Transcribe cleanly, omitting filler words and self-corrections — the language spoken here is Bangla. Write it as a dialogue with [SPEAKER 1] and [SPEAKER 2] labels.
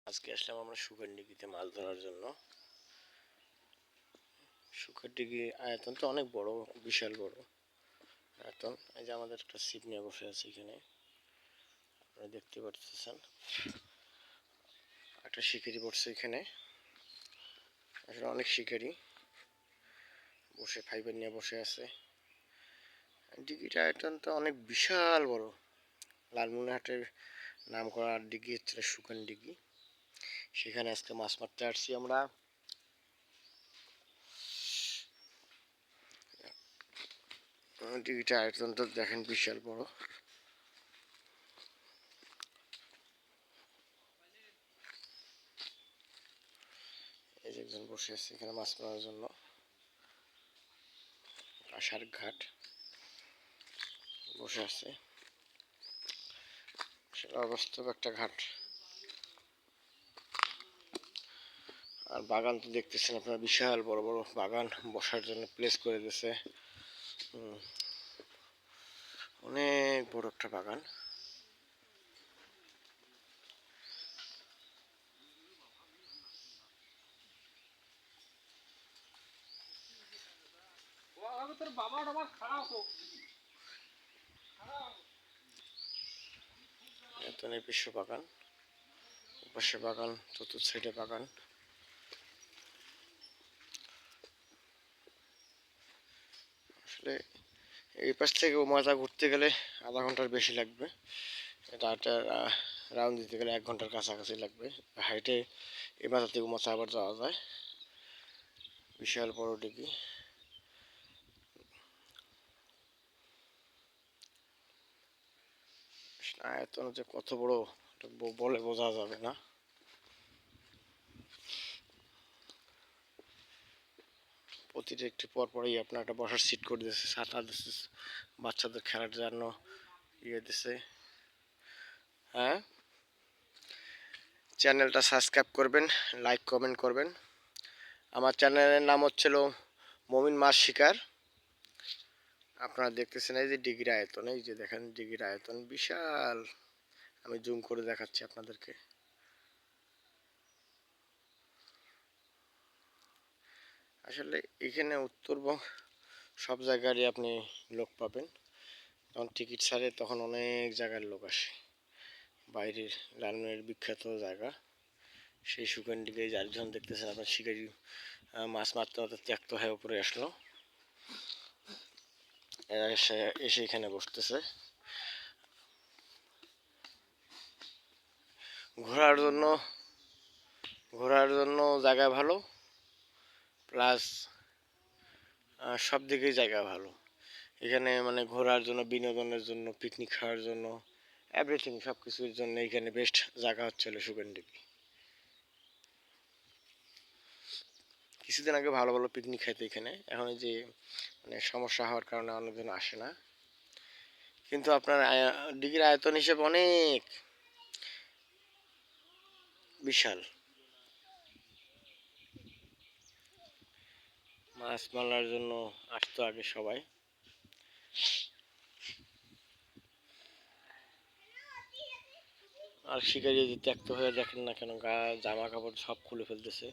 [SPEAKER 1] আজকে আসলাম আমরা সুখারডিগিতে মাছ ধরার জন্য। সুখারডিগি আয়তন তো অনেক বড়, বিশাল বড় আয়তন। এই যে আমাদের একটা ছিপ নিয়ে বসে আছে এখানে, আপনারা দেখতে পাচ্ছেন। একটা শিকারি পড়ছে এখানে, আসলে অনেক শিকারি বসে ফাইবার নিয়ে বসে আছে। ডিগিটার আয়তন তো অনেক বিশাল বড়। লালমনিরহাটের নাম করা ডিগি হচ্ছে সুখারডিগি। সেখানে আজকে মাছ মারতে আসছি আমরা। ডিগিটার আয়তনটা দেখেন, বিশাল বড়। এই যে একজন বসে আছে এখানে মাছ মারার জন্য। আষাঢ় ঘাট বসে আছে, সেটা অবাস্তব একটা ঘাট। আর বাগান তো দেখতেছেন আপনারা, বিশাল বড় বড় বাগান, বসার জন্য প্লেস করে দিয়েছে। অনেক বড় একটা বাগান। বিশ্ব বাগান, পাশে বাগান, চতুর্থ সাইডে বাগান। আসলে এই পাশ থেকে ও মাথা ঘুরতে গেলে আধা ঘন্টার বেশি লাগবে। এটা একটা রাউন্ড দিতে গেলে 1 ঘন্টার কাছাকাছি লাগবে। হাইটে এই মাথা থেকে মাথা আবার যাওয়া যায়। বিশাল বড় ডিগি। আয়তন যে কত বড় বলে বোঝা যাবে না। প্রতিটা একটু পরই আপনার একটা বসার সিট করে দিয়েছে, ছাতা দিচ্ছে, বাচ্চাদের খেলার জন্য ইয়ে দিছে। হ্যাঁ, চ্যানেলটা সাবস্ক্রাইব করবেন, লাইক কমেন্ট করবেন। আমার চ্যানেলের নাম হচ্ছিল মমিন মাছ শিকার। আপনারা দেখতেছেন এই যে ডিগির আয়তন, এই যে দেখেন ডিগির আয়তন বিশাল। আমি জুম করে দেখাচ্ছি আপনাদেরকে। আসলে এখানে উত্তরবঙ্গ সব জায়গারই আপনি লোক পাবেন। যখন টিকিট ছাড়ে তখন অনেক জায়গার লোক আসে। বাইরের লালমনিরহাটের বিখ্যাত জায়গা সেই সুখারডিগি। যার দেখতেছেন আপনার শিকারি মাছ মারতে মারতে ত্যাক্ত হয়ে উপরে আসলো, এসে এখানে বসতেছে। ঘোরার জন্য জায়গা ভালো, প্লাস সব দিকেই জায়গা ভালো। এখানে মানে ঘোরার জন্য, বিনোদনের জন্য, পিকনিক খাওয়ার জন্য, এভরিথিং, সব কিছুর জন্য এখানে বেস্ট জায়গা হচ্ছে সুখারডিগি। কিছুদিন আগে ভালো ভালো পিকনিক খাইতে এখানে, এখন যে মানে সমস্যা হওয়ার কারণে অনেকজন আসে না। কিন্তু আপনার ডিগির আয়তন হিসেবে অনেক বিশাল। মাছ মারার জন্য আসতো আগে সবাই। আর শিকারি যদি ত্যাক্ত হয়ে দেখেন না কেন, জামা কাপড় সব খুলে ফেলতেছে।